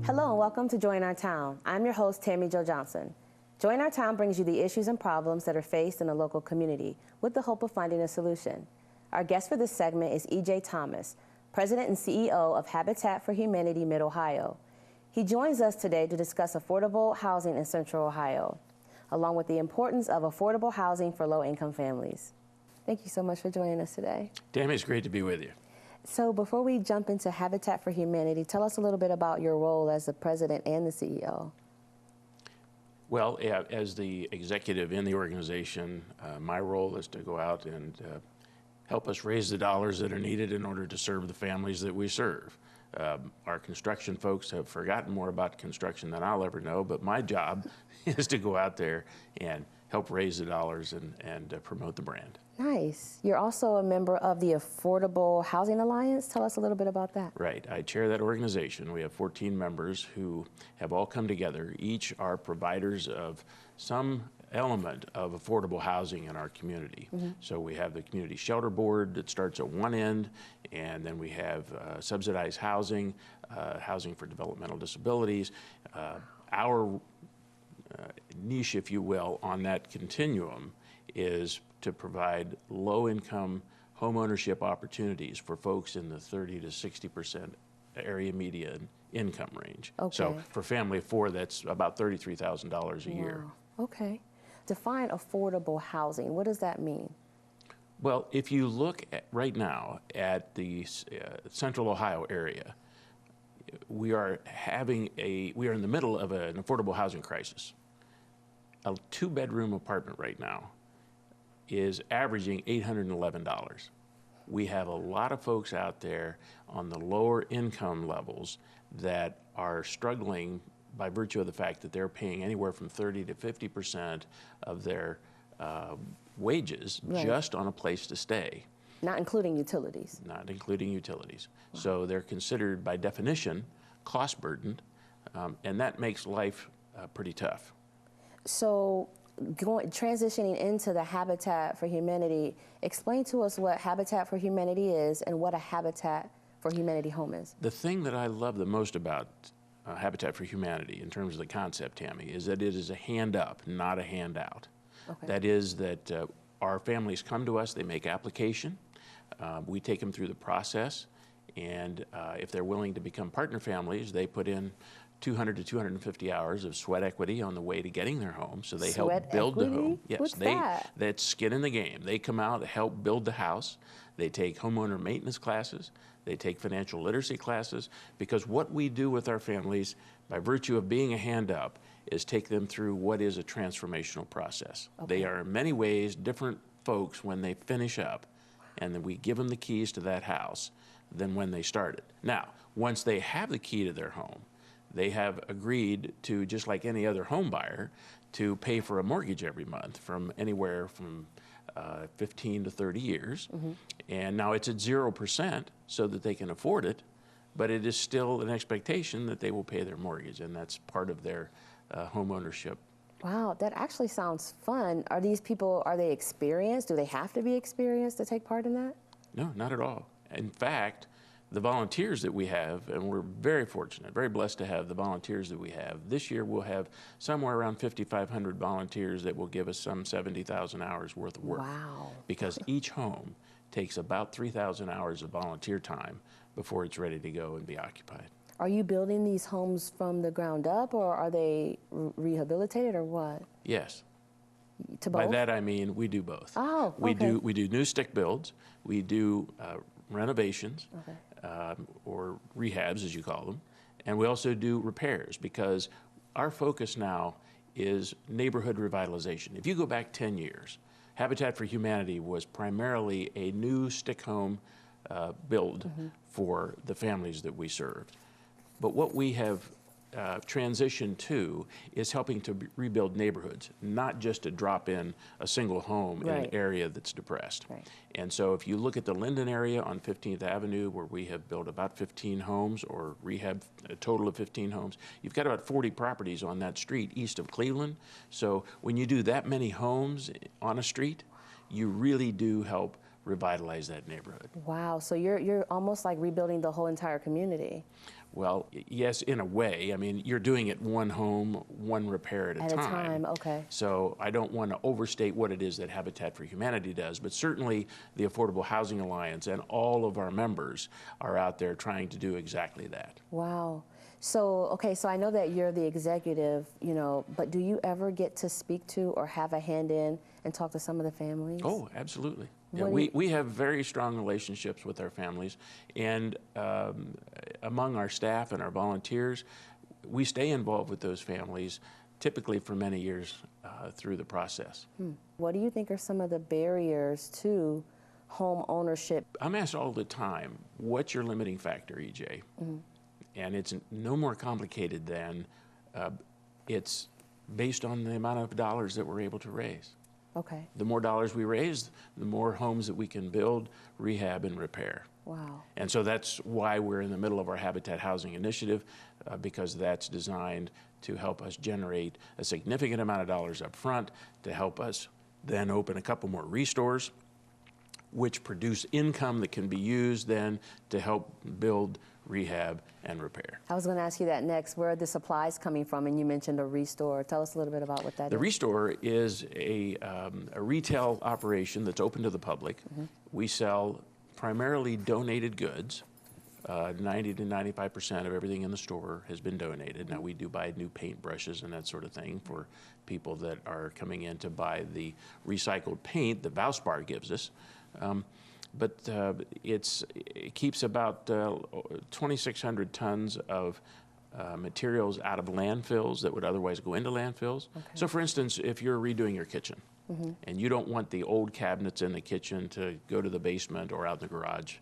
Hello and welcome to Join Our Town. I'm your host, Tammy Jo Johnson. Join Our Town brings you the issues and problems that are faced in the local community with the hope of finding a solution. Our guest for this segment is E.J. Thomas, President and CEO of Habitat for Humanity Mid-Ohio. He joins us today to discuss affordable housing in Central Ohio, along with the importance of affordable housing for low-income families. Thank you so much for joining us today. Tammy, it's great to be with you. So before we jump into Habitat for Humanity, tell us a little bit about your role as the president and the CEO. Well, as the executive in the organization, my role is to go out and help us raise the dollars that are needed in order to serve the families that we serve. Our construction folks have forgotten more about construction than I'll ever know, but my job is to go out there and help raise the dollars and promote the brand. Nice. You're also a member of the Affordable Housing Alliance. Tell us a little bit about that. Right. I chair that organization. We have 14 members who have all come together. Each are providers of some element of affordable housing in our community. So we have the Community Shelter Board that starts at one end, and then we have subsidized housing, housing for developmental disabilities. Our niche, if you will, on that continuum is to provide low-income home ownership opportunities for folks in the 30 to 60% area median income range. Okay. So for family of four, that's about $33,000 a year. Okay. Define affordable housing. What does that mean? Well, if you look at, right now at the Central Ohio area, we are in the middle of an affordable housing crisis. A two-bedroom apartment right now is averaging $811. We have a lot of folks out there on the lower income levels that are struggling by virtue of the fact that they're paying anywhere from 30 to 50% of their wages just on a place to stay. Not including utilities. Not including utilities. Wow. So they're considered by definition cost burdened, and that makes life pretty tough. So transitioning into the Habitat for Humanity, explain to us what Habitat for Humanity is and what a Habitat for Humanity home is. The thing that I love the most about Habitat for Humanity in terms of the concept, Tammy, is that it is a hand up, not a handout. Okay. That is that our families come to us, they make application, we take them through the process, and if they're willing to become partner families, they put in 200 to 250 hours of sweat equity on the way to getting their home. So they help build the home. Yes, what's that? That's skin in the game. They come out to help build the house. They take homeowner maintenance classes. They take financial literacy classes, because what we do with our families by virtue of being a hand up is take them through what is a transformational process. Okay. They are in many ways different folks when they finish up, and then we give them the keys to that house than when they started. Now, once they have the key to their home, they have agreed to, just like any other home buyer, to pay for a mortgage every month from anywhere from 15 to 30 years. And now it's at 0% so that they can afford it, but it is still an expectation that they will pay their mortgage, and that's part of their home ownership. Wow, that actually sounds fun. Are these people, are they experienced? Do they have to be experienced to take part in that? No, not at all. In fact, the volunteers that we have, and we're very fortunate, very blessed to have the volunteers that we have. This year we'll have somewhere around 5,500 volunteers that will give us some 70,000 hours worth of work. Wow. Because each home takes about 3,000 hours of volunteer time before it's ready to go and be occupied. Are you building these homes from the ground up, or are they rehabilitated, or what? Yes. To both? By that I mean we do both. Oh, okay. We do new stick builds, we do renovations, okay. Or rehabs, as you call them, and we also do repairs, because our focus now is neighborhood revitalization. If you go back 10 years, Habitat for Humanity was primarily a new stick home build for the families that we served. But what we have transitioned to is helping to rebuild neighborhoods, not just to drop in a single home in an area that's depressed. And so if you look at the Linden area on 15th Avenue, where we have built about 15 homes, or rehab a total of 15 homes, you've got about 40 properties on that street east of Cleveland. So when you do that many homes on a street, you really do help revitalize that neighborhood. Wow, so you're almost like rebuilding the whole entire community. Well, yes, in a way. I mean, you're doing it one home, one repair at a time. Okay. So I don't want to overstate what it is that Habitat for Humanity does, but certainly the Affordable Housing Alliance and all of our members are out there trying to do exactly that. Wow. So, okay, so I know that you're the executive, you know, but do you ever get to speak to or have a hand in and talk to some of the families? Oh, absolutely. Yeah, What do you- we have very strong relationships with our families, and among our staff and our volunteers, we stay involved with those families typically for many years through the process. What do you think are some of the barriers to home ownership? I'm asked all the time, what's your limiting factor, EJ? And it's no more complicated than it's based on the amount of dollars that we're able to raise. Okay. The more dollars we raise, the more homes that we can build, rehab, and repair. Wow. And so that's why we're in the middle of our Habitat Housing Initiative, because that's designed to help us generate a significant amount of dollars up front to help us then open a couple more restores, which produce income that can be used then to help build, rehab, and repair. I was going to ask you that next. Where are the supplies coming from? And you mentioned a restore. Tell us a little bit about what that The is. Restore is a retail operation that's open to the public. We sell primarily donated goods. 90 to 95% of everything in the store has been donated. Now, we do buy new paint brushes and that sort of thing for people that are coming in to buy the recycled paint that Valspar gives us. But it keeps about 2,600 tons of materials out of landfills that would otherwise go into landfills. Okay. So for instance, if you're redoing your kitchen and you don't want the old cabinets in the kitchen to go to the basement or out in the garage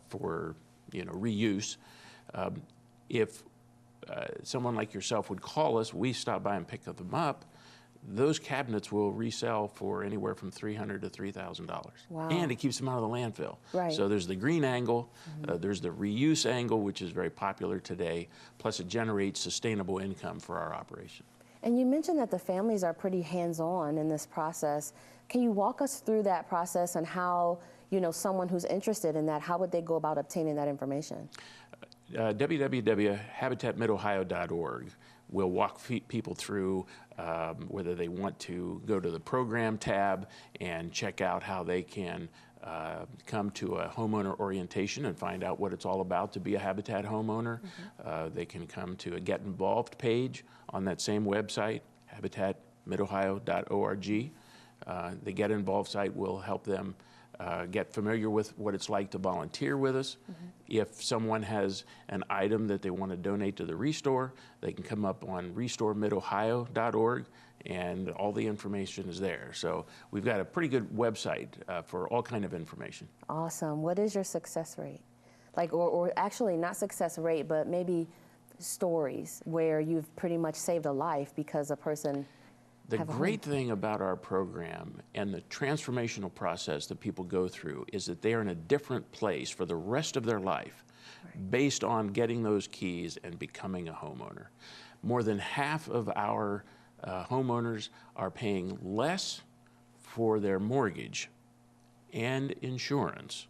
for reuse, if someone like yourself would call us, we stop by and pick them up. Those cabinets will resell for anywhere from $300 to $3,000. Wow. And it keeps them out of the landfill. Right. So there's the green angle, there's the reuse angle, which is very popular today, plus it generates sustainable income for our operation. And you mentioned that the families are pretty hands-on in this process. Can you walk us through that process and how, someone who's interested in that, how would they go about obtaining that information? www.habitatmidohio.org will walk people through whether they want to go to the program tab and check out how they can come to a homeowner orientation and find out what it's all about to be a Habitat homeowner. They can come to a Get Involved page on that same website, habitatmidohio.org. The Get Involved site will help them get familiar with what it's like to volunteer with us. If someone has an item that they want to donate to the Restore, they can come up on restoremidohio.org and all the information is there. So we've got a pretty good website for all kind of information. Awesome. What is your success rate? Or actually not success rate, but maybe stories where you've pretty much saved a life because a person. The great thing about our program and the transformational process that people go through is that they are in a different place for the rest of their life based on getting those keys and becoming a homeowner. More than half of our homeowners are paying less for their mortgage and insurance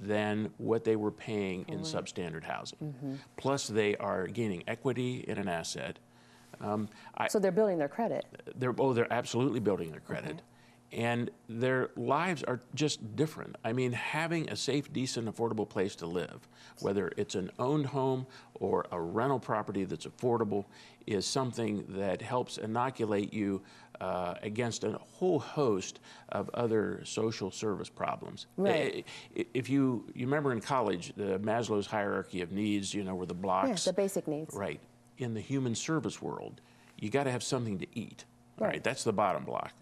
than what they were paying in substandard housing. Plus, they are gaining equity in an asset. So they're building their credit. They're absolutely building their credit. And their lives are just different. I mean, having a safe, decent, affordable place to live, whether it's an owned home or a rental property that's affordable, is something that helps inoculate you against a whole host of other social service problems. Right. If you remember in college, the Maslow's hierarchy of needs, were the blocks. Yes, the basic needs. Right. In the human service world, you got to have something to eat. Right. That's the bottom block.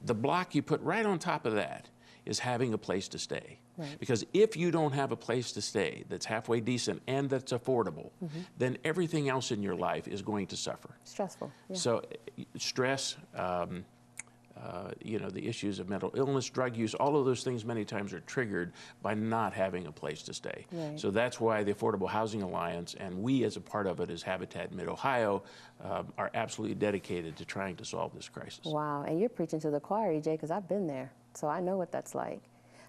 The block you put right on top of that is having a place to stay. Right. Because if you don't have a place to stay that's halfway decent and that's affordable, then everything else in your life is going to suffer. Stressful. Yeah. So stress, the issues of mental illness, drug use, all of those things many times are triggered by not having a place to stay. Right. So that's why the Affordable Housing Alliance, and we as a part of it as Habitat Mid-Ohio, are absolutely dedicated to trying to solve this crisis. Wow, and you're preaching to the choir, EJ, because I've been there, so I know what that's like.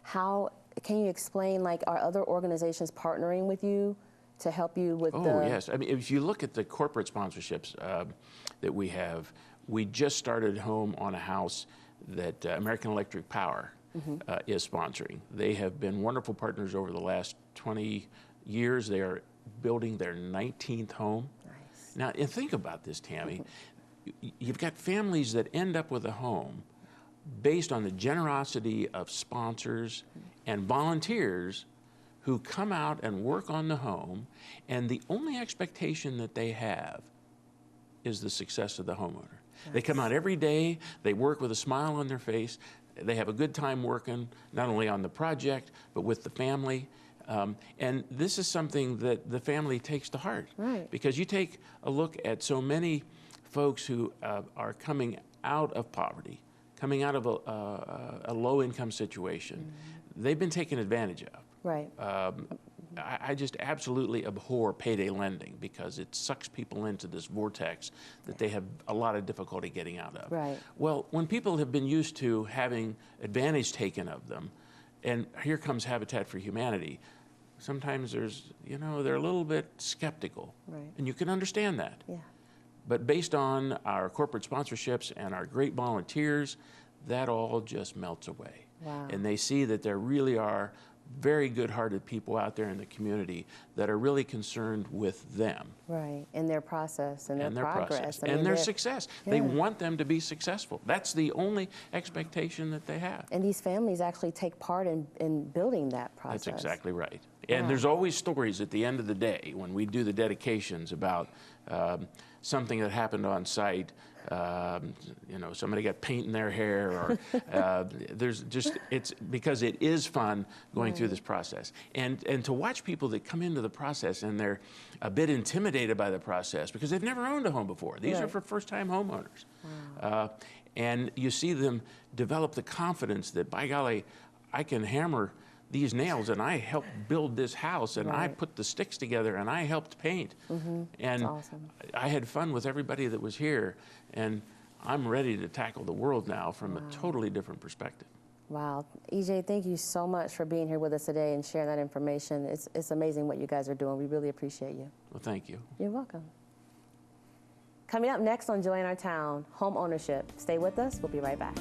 How can you explain, like, are other organizations partnering with you to help you with Oh, yes. I mean, if you look at the corporate sponsorships that we have, we just started Home on a House that American Electric Power is sponsoring. They have been wonderful partners over the last 20 years. They are building their 19th home. Nice. Now, and think about this, Tammy. You've got families that end up with a home based on the generosity of sponsors and volunteers who come out and work on the home, and the only expectation that they have is the success of the homeowner. They come out every day, they work with a smile on their face, they have a good time working, not only on the project, but with the family. And this is something that the family takes to heart. Right. Because you take a look at so many folks who are coming out of poverty, coming out of a low-income situation. They've been taken advantage of. Right. I just absolutely abhor payday lending because it sucks people into this vortex that they have a lot of difficulty getting out of. Right. Well, when people have been used to having advantage taken of them, and here comes Habitat for Humanity, sometimes there's, they're a little bit skeptical. Right. And you can understand that. Yeah. But based on our corporate sponsorships and our great volunteers, that all just melts away. Wow. And they see that there really are very good-hearted people out there in the community that are really concerned with them. Right, in their process and their progress. Process I mean, and their success. Yeah. They want them to be successful. That's the only expectation that they have. And these families actually take part in building that process. That's exactly right. And Wow. there's always stories at the end of the day when we do the dedications about something that happened on site. Somebody got paint in their hair, or it's because it is fun going through this process. And to watch people that come into the process and they're a bit intimidated by the process because they've never owned a home before. These are for first-time homeowners. Wow. And you see them develop the confidence that, by golly, I can hammer these nails, and I helped build this house, and I put the sticks together, and I helped paint. And That's awesome. I had fun with everybody that was here, and I'm ready to tackle the world now from a totally different perspective. Wow. EJ, thank you so much for being here with us today and sharing that information. It's amazing what you guys are doing. We really appreciate you. Well, thank you. You're welcome. Coming up next on Joy in Our Town, home ownership. Stay with us. We'll be right back.